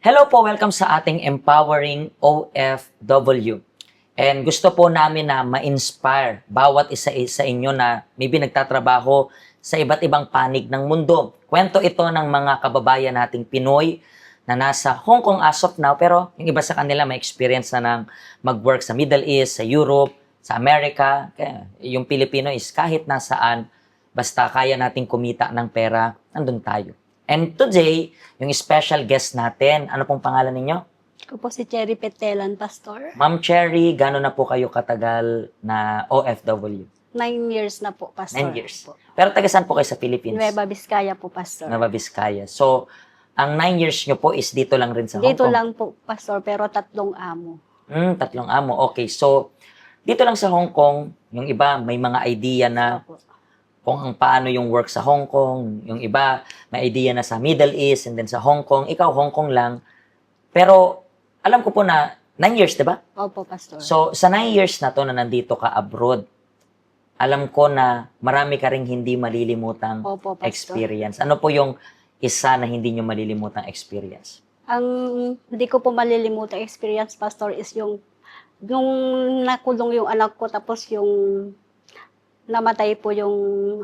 Hello po, welcome sa ating Empowering OFW. And gusto po namin na ma-inspire bawat isa-isa inyo na maybe nagtatrabaho sa iba't ibang panig ng mundo. Kwento ito ng mga kababayan nating Pinoy na nasa Hong Kong as of now, pero yung iba sa kanila may experience na ng mag-work sa Middle East, sa Europe, sa America. Kaya yung Pilipino is kahit nasaan, basta kaya nating kumita ng pera, nandun tayo. And today, yung special guest natin, ano pong pangalan ninyo? Ako po si Cherry Petelan, Pastor. Ma'am Cherry, gano'n na po kayo katagal na OFW? 9 years na po, 9 Pastor. years. Po. Pero taga saan po kayo sa Philippines? Nueva Vizcaya po, Pastor. Nueva Vizcaya. So, ang 9 years nyo po is dito lang rin sa Hong Dito Kong? lang po, Pastor, pero 3 amo. 3 amo. Okay, so, dito lang sa Hong Kong, yung iba may mga idea na Opo. kung paano yung work sa Hong Kong, yung iba may idea na sa Middle East and then sa Hong Kong, ikaw Hong Kong lang. Pero alam ko po na 9 years, 'di ba? Opo, Pastor. So sa 9 years na to na nandito ka abroad, alam ko na marami ka ring hindi malilimutang Opo, Pastor. experience. Ano po yung isa na hindi nyo malilimutang experience? Ang hindi ko po malilimutan experience, Pastor, is yung nakulong yung anak ko, tapos yung namatay po yung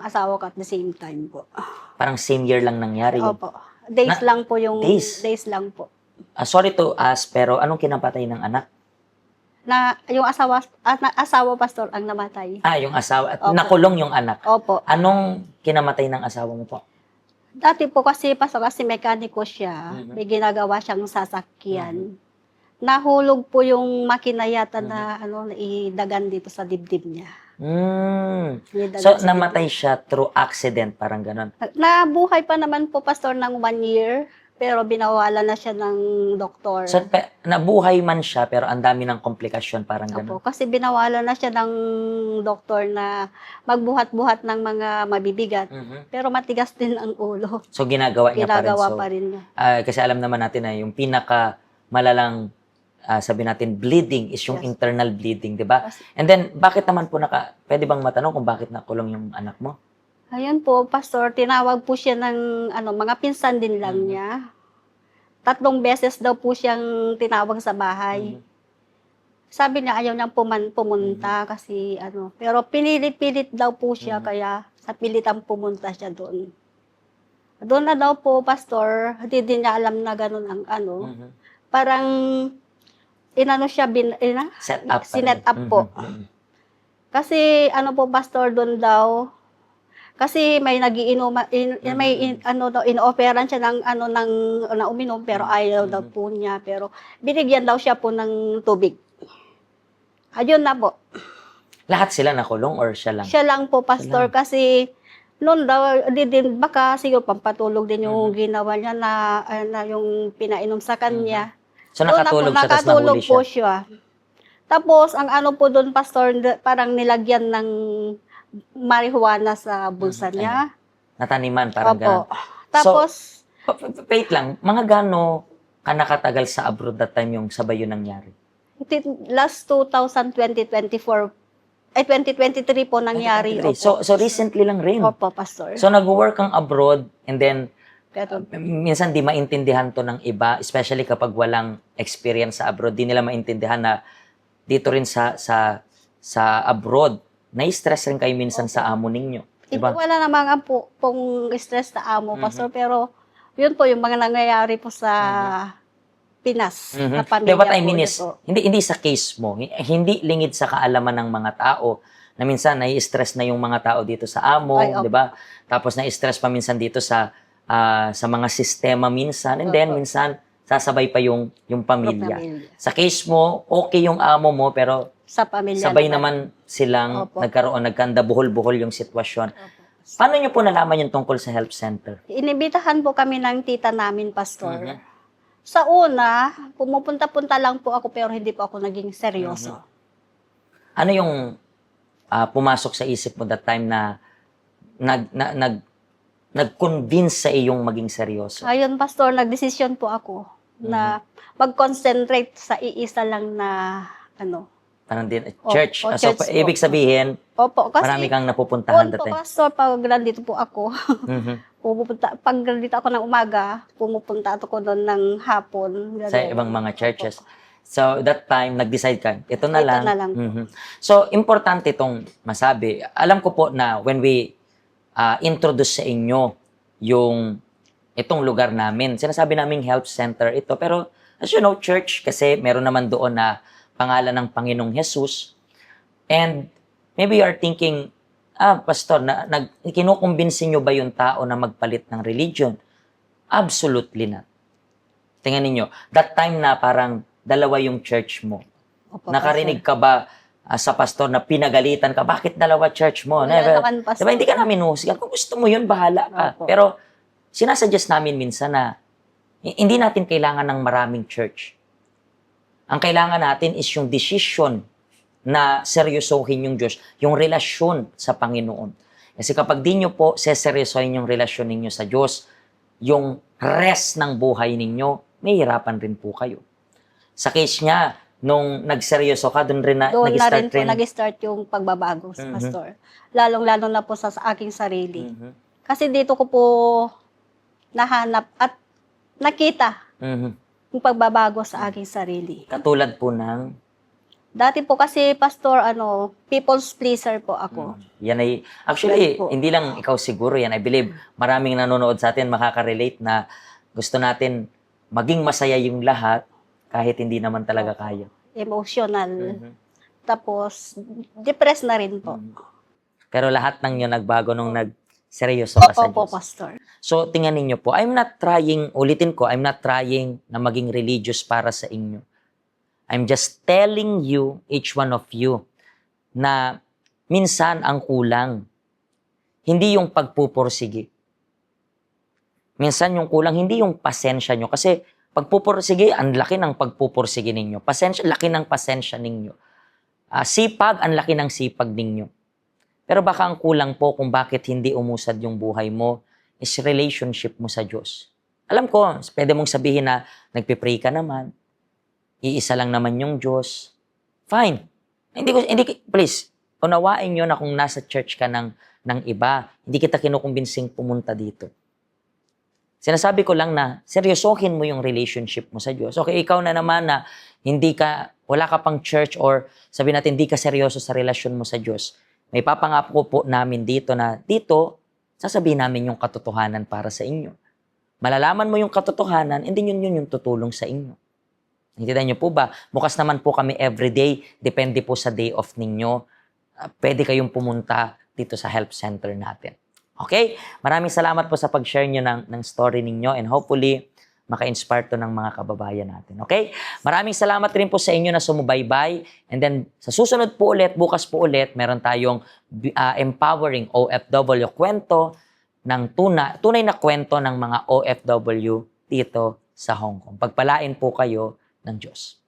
asawa ko at the same time po. Parang same year lang nangyari yun. Opo. Days lang po yung... days? Days lang po. Sorry to ask, pero anong kinapatay ng anak? Na yung asawa, Pastor, ang namatay. Yung asawa. At Opo. nakulong yung anak. Opo. Anong kinamatay ng asawa mo po? Dati po kasi, Pastor, kasi mekaniko siya, Mhm. may ginagawa siyang sasakyan. Nahulog po yung makina yata na naidagan dito sa dibdib niya. Naidagan So, sa namatay siya through accident, parang ganon. dibdib. Nabuhay pa naman po, Pastor, ng 1 year, pero binawalan na siya ng doktor. So, nabuhay man siya, pero ang dami ng komplikasyon, parang ganon. Opo, kasi binawalan na siya ng doktor na magbuhat-buhat ng mga mabibigat. Mhm. Pero matigas din ang ulo. So, ginagawa niya pa rin. Ginagawa So, pa rin niya. kasi alam naman natin na yung pinaka malalang sabi natin bleeding is yung Yes. internal bleeding, di ba? Kasi- And then bakit naman po pwede bang matanong kung bakit nakulong yung anak mo? Ayun po, Pastor, tinawag po siya ng mga pinsan din lang Mhm. niya. 3 beses daw po siyang tinawag sa bahay. Mhm. Sabi niya ayaw niyang pumunta kasi pero pinilit-pilit daw po siya, Mhm. kaya sa pilitan pumunta siya doon. Doon na daw po, Pastor, hindi din niya alam na ganun ang Mhm. parang siya Set up. sinet up po. Mhm. Kasi po, Pastor, doon daw, kasi may nagiinom, may inoperan siya ng na uminom, pero ayaw daw Mhm. po niya, pero binigyan daw siya po ng tubig. Ayun na po. Lahat sila nakulong or siya lang? Siya lang po, Pastor, kasi noon daw, din baka siguro pampatulog din yung ginawa niya na yung pinainom sa kanya. So Doon na po, nakatulog siya, tapos nakatulog nahuli po siya. siya. Tapos, ang po doon, Pastor, parang nilagyan ng marijuana sa bulsa Mhm, niya. Nataniman, parang Opo. gano'n. Tapos, Wait lang, mga gaano ka nakatagal sa abroad that time yung sabay yun nangyari? last 2024, 2023 po nangyari. 2023. Opo. So recently lang rin. Opo, Pastor. So nag-work kang abroad and then Pero, minsan di maintindihan to ng iba, especially kapag walang experience sa abroad, di nila maintindihan na dito rin sa abroad, na-stress rin kayo minsan sa amo ninyo. Diba? wala namang pong stress na amo, Pastor, pero yun po yung mga nangyayari po sa Pinas, na pamilya What I po mean niya is, po. hindi sa case mo, hindi lingid sa kaalaman ng mga tao na minsan nai-stress na yung mga tao dito sa amo, Ay, opo. 'di ba? Tapos nai-stress pa minsan dito sa mga sistema minsan, and then Opo. minsan sasabay pa yung pamilya. Pamilya. Sa case mo, okay yung amo mo, pero Sa pamilya sabay naman silang Opo. nagkanda buhol-buhol yung sitwasyon. Opo. Paano nyo po nalaman yung tungkol sa help center? Inibitahan po kami ng tita namin, Pastor. Mhm. Sa una, pumupunta-punta lang po ako, pero hindi po ako naging seryoso. Ano yung pumasok sa isip mo that time na nag-convince sa iyong maging seryoso? Ayun, Pastor, nagdesisyon po ako na mag-concentrate sa iisa lang na Parang din, Opo, church. So, church po. ibig sabihin, Opo, kasi marami kang napupuntahan po, dati. pastor, pag nandito po ako, Mhm. pag nandito ako ng umaga, pumupunta ako doon ng hapon. Sa Ganun. ibang mga churches. Opo. So, that time, nag-decide ka, ito na Ito lang. na lang po. Mhm. So, importante itong masabi. Alam ko po na when we introduce sa inyo itong lugar namin, sinasabi naming health center ito. Pero, as you know, church, kasi meron naman doon na pangalan ng Panginoong Jesus. And maybe you are thinking, pastor, kinukumbinsin nyo ba yung tao na magpalit ng religion? Absolutely not. Tingnan ninyo, that time na parang dalawa yung church mo. Opo, Nakarinig ka ba sa pastor na pinagalitan ka? Bakit dalawa church mo? Wala Never. naman, pastor. Diba, hindi ka namin husgan. Kung gusto mo yun, bahala ka. Opo. Pero sinasuggest namin minsan na hindi natin kailangan ng maraming church. Ang kailangan natin is yung decision na seryosohin yung Diyos, yung relasyon sa Panginoon. Kasi kapag di nyo po seseryosohin yung relasyon ninyo sa Diyos, yung rest ng buhay ninyo, may hirapan rin po kayo. Sa case niya, nung nagseryoso ka, doon rin Doon na rin nag-start po nag-start yung pagbabago sa pastor. Lalong-lalo na po sa aking sarili. Mhm. Kasi dito ko po nahanap at nakita Mhm. yung pagbabago sa aking sarili. Katulad po ng, Dati po kasi, pastor, people's pleaser po ako. yan ay, actually, Yan po. hindi lang ikaw siguro yan. I believe, maraming nanonood sa atin makaka-relate na gusto natin maging masaya yung lahat kahit hindi naman talaga kaya. Emotional. Mhm. Tapos, depressed na rin po. Pero lahat ng yun nagbago nung nagseryoso ka sa Opo, Diyos. pastor. So, tingnan ninyo po, I'm not trying na maging religious para sa inyo. I'm just telling you, each one of you, na minsan ang kulang, hindi yung pagpupursige. Minsan yung kulang, hindi yung pasensya nyo. Kasi pagpupursige, ang laki ng pagpupursige ninyo. Pasensya, laki ng pasensya ninyo. Sipag, ang laki ng sipag ninyo. Pero baka ang kulang po kung bakit hindi umusad yung buhay mo is relationship mo sa Diyos. Alam ko, pwede mong sabihin na nagpipray ka naman, iisa lang naman yung Diyos. Fine. Please, unawain nyo na kung nasa church ka ng iba, hindi kita kinukumbinsing pumunta dito. Sinasabi ko lang na seryosohin mo yung relationship mo sa Diyos. Okay, ikaw na naman na wala ka pang church or sabi natin hindi ka seryoso sa relasyon mo sa Diyos. May papangako po namin dito na sasabihin namin yung katotohanan para sa inyo. Malalaman mo yung katotohanan, hindi yun yung tutulong sa inyo. Hintihan niyo po ba? Bukas naman po kami everyday. Depende po sa day off ninyo. Pwede kayong pumunta dito sa help center natin. Okay? Maraming salamat po sa pag-share nyo ng story ninyo and hopefully maka-inspire to ng mga kababayan natin. Okay? Maraming salamat rin po sa inyo na sumubaybay. And then sa susunod po ulit, bukas po ulit, meron tayong empowering OFW kwento ng tunay na kwento ng mga OFW dito sa Hong Kong. Pagpalain po kayo ng Diyos.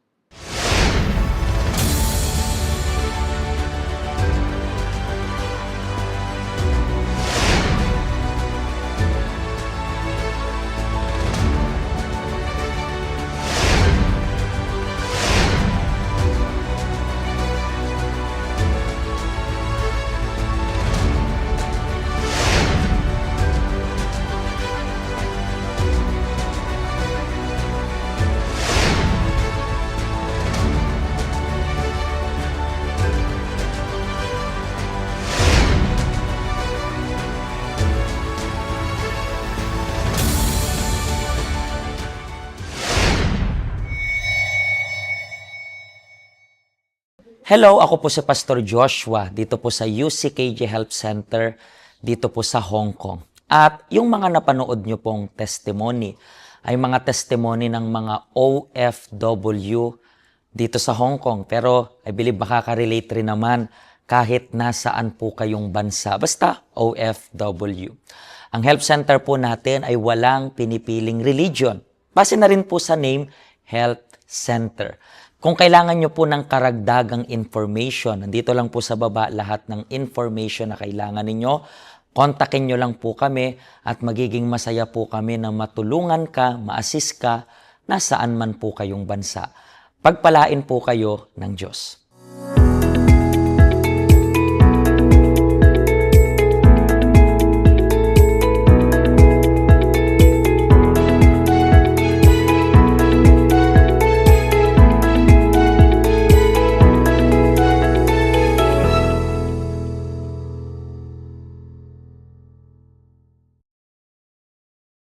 Hello, ako po si Pastor Joshua dito po sa UCKJ Health Center dito po sa Hong Kong. At yung mga napanood nyo pong testimony ay mga testimony ng mga OFW dito sa Hong Kong. Pero I believe makaka-relate rin naman kahit nasaan po kayong bansa. Basta OFW. Ang health center po natin ay walang pinipiling religion. Base na rin po sa name, Health Center. Kung kailangan nyo po ng karagdagang information, nandito lang po sa baba lahat ng information na kailangan ninyo. Kontakin nyo lang po kami at magiging masaya po kami na matulungan ka, ma-assist ka, nasaan man po kayong bansa. Pagpalain po kayo ng Diyos.